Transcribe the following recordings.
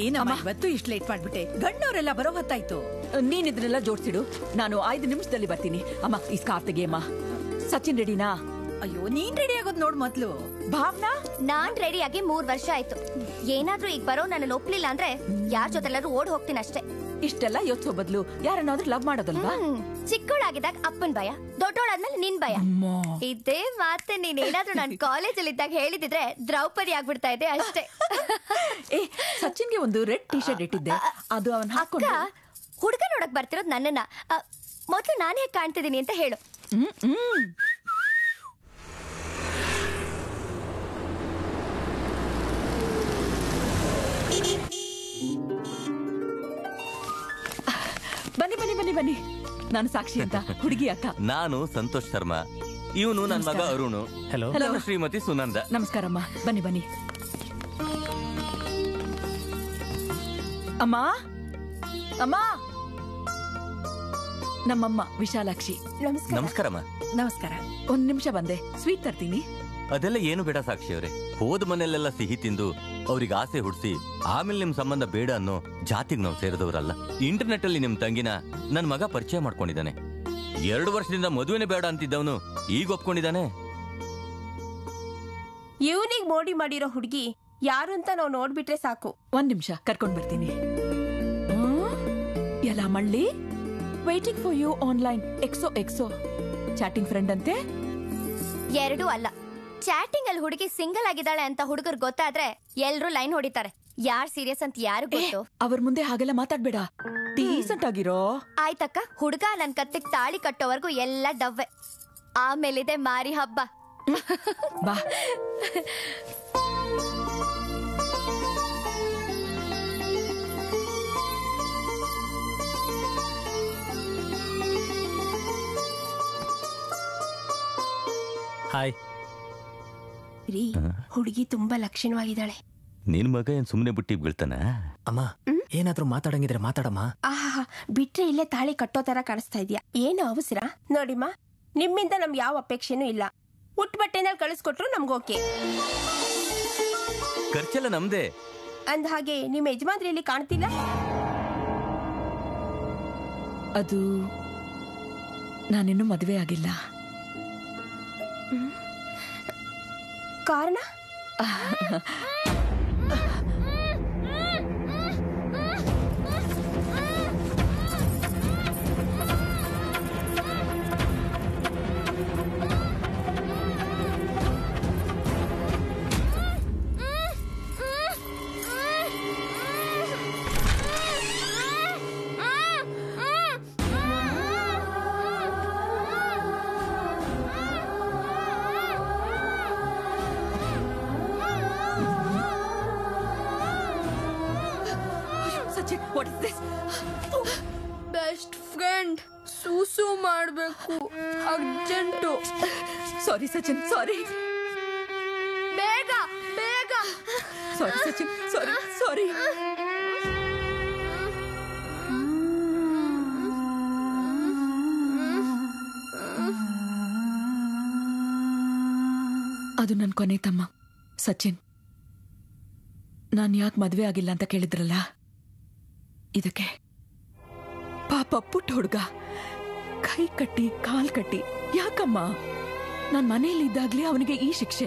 ಏನಮ್ಮ ಇವತ್ತು ಇಷ್ಟು ಲೇಟ್ ಮಾಡ್ಬಿಟ್ಟೆ? ಗಂಡವರೆಲ್ಲ ಬರೋ ಹೊತ್ತಾಯ್ತು. ನೀನ್ ಇದನ್ನೆಲ್ಲ ಜೋಡ್ಸಿಡು, ನಾನು 5 ನಿಮಿಷದಲ್ಲಿ ಬರ್ತೀನಿ. ಅಮ್ಮ ಈ ಸ್ಕಾರ್ಫ್ ತೆಗಿಯಮ್ಮ. ಸಚಿನ್ ರೆಡಿನಾ? ಅಯ್ಯೋ, ನೀನ್ ರೆಡಿ ಆಗೋದ್ ನೋಡ್ ಮೊದ್ಲು. ಭಾವನಾ? ನಾನ್ ರೆಡಿ ಆಗಿ 3 ವರ್ಷ ಆಯ್ತು. ಏನಾದ್ರೂ ಈಗ ಬರೋ ನನ್ನ ಒಪ್ಲಿಲ್ಲ ಅಂದ್ರೆ ಯಾರ್ ಜೊತೆಲ್ಲಾದ್ರೂ ಓಡ್ ಹೋಗ್ತೀನಿ ಅಷ್ಟೇ. ಇಷ್ಟೆಲ್ಲ ಯೋಚಿಸೋ ಬದಲು ಯಾರನ್ನಾದ್ರೂ ಲವ್ ಮಾಡೋದಲ್ವಾ? ಚಿಕ್ಕವಳಾಗಿದ್ದಾಗ ಅಪ್ಪನ್ ಭಯ, ದೊಡ್ಡವಳಾದ್ಮೇಲೆ ನಿನ್ ಭಯ. ಇದೇ ಮಾತೆ ನೀನ್ ಏನಾದ್ರೂ ನನ್ ಕಾಲೇಜಲ್ಲಿ ಇದ್ದಾಗ ಹೇಳಿದಿದ್ರೆ ದ್ರೌಪದಿ ಆಗ್ಬಿಡ್ತಾ ಇದೆ ಅಷ್ಟೇ. ಏ, ಸಚಿನ್ಗೆ ಒಂದು ರೆಡ್ ಟಿ ಶರ್ಟ್ ಇಟ್ಟಿದ್ದೆ, ಅದು ಅವನ್ ಹಾಕೊಂಡ. ಹುಡುಗ ನೋಡಕ್ ಬರ್ತಿರೋದ್ ನನ್ನನ್ನ. ಮೊದ್ಲು ನಾನ್ ಹೇಗ್ ಕಾಣ್ತಿದ್ದೀನಿ ಅಂತ ಹೇಳು. ಬನ್ನಿ ಬನ್ನಿ ಬನ್ನಿ ಬನ್ನಿ. ನಾನು ಸಾಕ್ಷಿ ಅಂತ, ಹುಡುಗಿ ಅಕ್ಕ. ನಾನು ಸಂತೋಷ್ ಶರ್ಮಾ, ಇವನು ನನ್ನ ಮಗ ಅರುಣ್. ಹಲೋ. ಶ್ರೀಮತಿ ಸುನಂದ. ನಮಸ್ಕಾರಮ್ಮ. ಬನ್ನಿ ಬನ್ನಿ. ಅಮ್ಮ ಅಮ್ಮ, ನಮ್ಮಮ್ಮ ವಿಶಾಲಾಕ್ಷಿ. ನಮಸ್ಕಾರಮ್ಮ. ನಮಸ್ಕಾರ. 1 ನಿಮಿಷ ಬಂದೆ, ಸ್ವೀಟ್ ತರ್ತೀನಿ. ಅದೆಲ್ಲ ಏನು ಬೇಡ ಸಾಕ್ಷಿ ಅವರೇ. ಹೋದ ಮನೆಯಲ್ಲೆಲ್ಲ ಸಿಹಿ ತಿಂದು ಅವ್ರಿಗೆ ಆಸೆ ಹುಡ್ಸಿ ಆಮೇಲೆ ನಿಮ್ ಸಂಬಂಧ ಬೇಡ ಅನ್ನೋ ಜಾತಿಗೆ ನಾವು ಸೇರಿದವರಲ್ಲ. ಇಂಟರ್ನೆಟ್ ಅಲ್ಲಿ ನಿಮ್ ತಂಗಿನ ನನ್ ಮಗ ಪರಿಚಯ ಮಾಡ್ಕೊಂಡಿದ್ದಾನೆ. 2 ವರ್ಷದಿಂದ ಮದುವೆನೇ ಬೇಡ ಅಂತಿದ್ದವನು ಈಗ ಒಪ್ಕೊಂಡಿದ್ದಾನೆ. ಇವನಿಗೆ ಮೋಡಿ ಮಾಡಿರೋ ಹುಡುಗಿ ಯಾರು ಅಂತ ನಾವು ನೋಡ್ಬಿಟ್ರೆ ಸಾಕು. 1 ನಿಮಿಷ ಕರ್ಕೊಂಡ್ ಬರ್ತೀನಿ. ಎಲ್ಲ ಮಳ್ಳಿ, ವೈಟಿಂಗ್ ಫಾರ್ ಯು ಆನ್ಲೈನ್. ಎಕ್ಸೋ ಚಾಟಿಂಗ್ ಫ್ರೆಂಡ್ ಅಂತೆ. 2 ಅಲ್ಲ, ಚಾಟಿಂಗ್ ಅಲ್ಲಿ ಹುಡುಗಿ ಸಿಂಗಲ್ ಆಗಿದ್ದಾಳೆ ಅಂತ ಹುಡುಗರು ಗೊತ್ತಾದ್ರೆ ಎಲ್ರು ಲೈನ್ ಹೊಡಿತಾರೆ. ಯಾರ್ ಸೀರಿಯಸ್ ಅಂತ ಯಾರು ಗೊತ್ತು? ಅವ್ರ ಮುಂದೆ ಹಾಗೆಲ್ಲ ಮಾತಾಡ್ಬೇಡ, ಡೀಸೆಂಟ್ ಆಗಿರೋ. ಆಯ್ತಕ್ಕ, ಹುಡುಗ ನನ್ ಕತ್ತಿಗೆ ತಾಳಿ ಕಟ್ಟೋವರೆಗೂ ಎಲ್ಲ ಡವ್ವೆ. ಆಮೇಲಿದೆ ಮಾರಿ ಹಬ್ಬ. ಬಾ. ಹಾಯ್ ರೀ, ಹುಡುಗಿ ತುಂಬಾ ಲಕ್ಷಣವಾಗಿದ್ದಾಳೆ. ನಿನ್ ಮಗ ಏನ್ ಸುಮ್ನೆ ಬುಟ್ಟಿ ಬೀಳ್ತಾನ? ಅಮ್ಮ, ಏನಾದ್ರೂ ಮಾತಾಡಂಗಿದ್ರೆ ಮಾತಾಡಮ್ಮ. ಆಹಾ, ಬಿಟ್ರೆ ಇಲ್ಲೇ ತಾಳಿ ಕಟ್ಟೋ ತರ ಕಾಣಿಸ್ತಾ ಇದೆಯಾ? ಏನು ಅವಸರ? ನೋಡಿಮ್ಮ, ನಿಮ್ಮಿಂದ ನಮ್ಗೆ ಯಾವ ಅಪೇಕ್ಷೆನೂ ಇಲ್ಲ. ಉಟ್ ಬಟ್ಟೆನಲ್ಲಿ ಕಳಿಸ್ಕೊಟ್ರು ನಮ್ಗೋಕೆ. ಖರ್ಚೆಲ್ಲ ನಮ್ದೇ. ಅಂದ ಹಾಗೆ ನಿಮ್ಮ ಯಜಮಾನ್ರಿ ಇಲ್ಲಿ ಕಾಣ್ತಿಲ್ಲ. ಅದು ನಾನಿನ್ನೂ ಮದುವೆ ಆಗಿಲ್ಲ. ಕಾರಣ? What is this? Best friend ಸೂಸು ಮಾಡಬೇಕು, ಅರ್ಜೆಂಟು. ಸಾರಿ ಸಚಿನ್, ಸಾರಿ. ಬೇಗ ಬೇಗ. ಸಾರಿ ಸಚಿನ್, ಸಾರಿ ಸಾರಿ. ಅದು ನನ್ನ ಕೊನೆ ತಮ್ಮ ಸಚಿನ್. ನಾನು ಯಾಕೆ ಮದುವೆ ಆಗಿಲ್ಲ ಅಂತ ಕೇಳಿದ್ರಲ್ಲ, ಇದಕ್ಕೆ ಪಾಪ ಪುಟ್ಟ ಹುಡುಗ ಕೈ ಕಟ್ಟಿ ಕಾಲ್ ಕಟ್ಟಿ. ಯಾಕಮ್ಮ? ನಾನ್ ಮನೆಯಲ್ಲಿ ಇದ್ದಾಗ್ಲೇ ಅವನಿಗೆ ಈ ಶಿಕ್ಷೆ.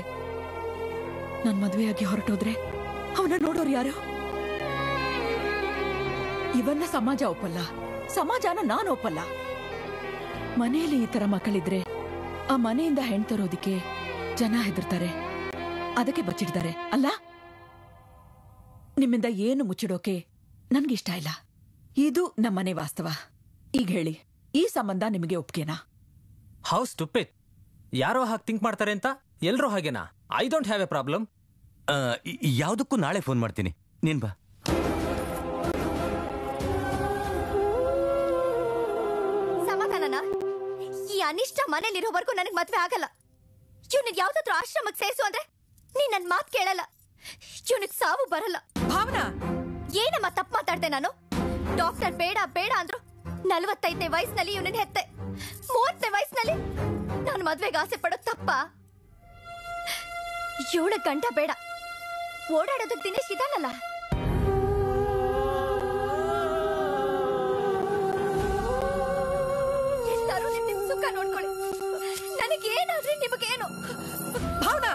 ನಾನ್ ಮದುವೆಯಾಗಿ ಹೊರಟೋದ್ರೆ ಅವನ ನೋಡೋರು ಯಾರು? ಇವನ್ನ ಸಮಾಜ ಒಪ್ಪಲ್ಲ, ಸಮಾಜನ ನಾನು ಒಪ್ಪಲ್ಲ. ಮನೆಯಲ್ಲಿ ಈ ತರ ಮಕ್ಕಳಿದ್ರೆ ಆ ಮನೆಯಿಂದ ಹೆಣ್ ತರೋದಿಕ್ಕೆ ಜನ ಹೆದರ್ತಾರೆ, ಅದಕ್ಕೆ ಬಚ್ಚಿಡ್ತಾರೆ ಅಲ್ಲ? ನಿಮ್ಮಿಂದ ಏನು ಮುಚ್ಚಿಡೋಕೆ ನನ್ಗಿಷ್ಟ ಇಲ್ಲ. ಇದು ನಮ್ಮನೆ ವಾಸ್ತವ. ಈಗ ಹೇಳಿ, ಈ ಸಂಬಂಧ ನಿಮಗೆ ಒಪ್ಗೆನಾ? How stupid. ಯಾರೋ ಹಾಗೆ ಥಿಂಕ್ ಮಾಡ್ತಾರೆ ಅಂತ ಎಲ್ರೂ ಹಾಗೇನಾ? I don't have a problem. ಯಾವುದಕ್ಕೂ ನಾಳೆ ಫೋನ್ ಮಾಡ್ತೀನಿ, ನೀನ್ ಬಾ. ಸಮಾಧಾನನ? ಈ ಅನಿಷ್ಟ ಮನೇಲಿರೋವರೆಗೂ ನನಗ್ ಮದ್ವೆ ಆಗಲ್ಲ. ಇವ್ನಿಗೆ ಯಾವ್ದಾದ್ರು ಆಶ್ರಮಕ್ಕೆ ಸೇರಿಸು ಅಂದ್ರೆ ನೀನ್ ನನ್ ಮಾತ್ ಕೇಳಲ್ಲ. ಇವ್ನಿಗೆ ಸಾವು ಬರಲ್ಲ. ಭಾವನಾ, ಏನಮ್ಮ ತಪ್ಪು ಮಾತಾಡ್ದೆ ನಾನು? ಡಾಕ್ಟರ್ ಬೇಡ ಬೇಡ ಅಂದ್ರು. 45ನೇ ವಯಸ್ಸಿನಲ್ಲಿ ಇವನನ್ನ ಹೆತ್ತೆ. 30ನೇ ವಯಸ್ಸಿನಲ್ಲಿ ನಾನು ಮದ್ವೆಗೆ ಆಸೆ ಪಡೋದು ತಪ್ಪ? 7 ಗಂಟೆ ಬೇಡ, ಓಡಾಡೋದಕ್ಕೆ ದಿನೇಶ್ ಇದಾನಲ್ಲ. ನೋಡ್ಕೊಳ್ಳಿ. ನನಗೇನಾದ್ರೆ ನಿಮಗೇನು? ಭಾವನಾ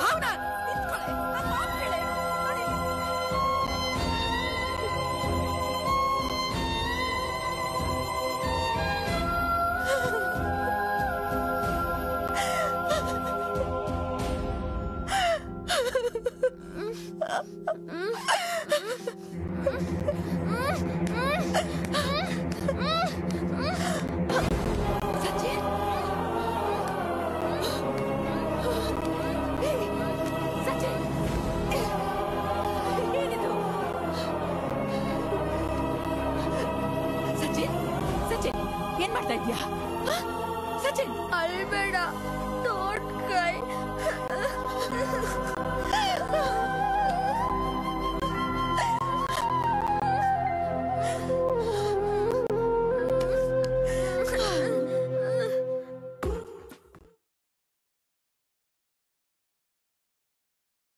ಭಾವನಾ ನಿಂತ್ಕೊಳ್ಳಿ. ನನ್ ಮಾತ್ ಕೇಳಿ. ನೋಡಿ. ಸಚಿನ್ ಸಚಿನ್ ಏನಿದು? ಸಚಿನ್ ಸಚಿನ್ ಏನ್ ಮಾಡ್ತಾ ಇದ್ಯಾ? ಸಚಿನ್ ಅಳ್ಬೇಡ.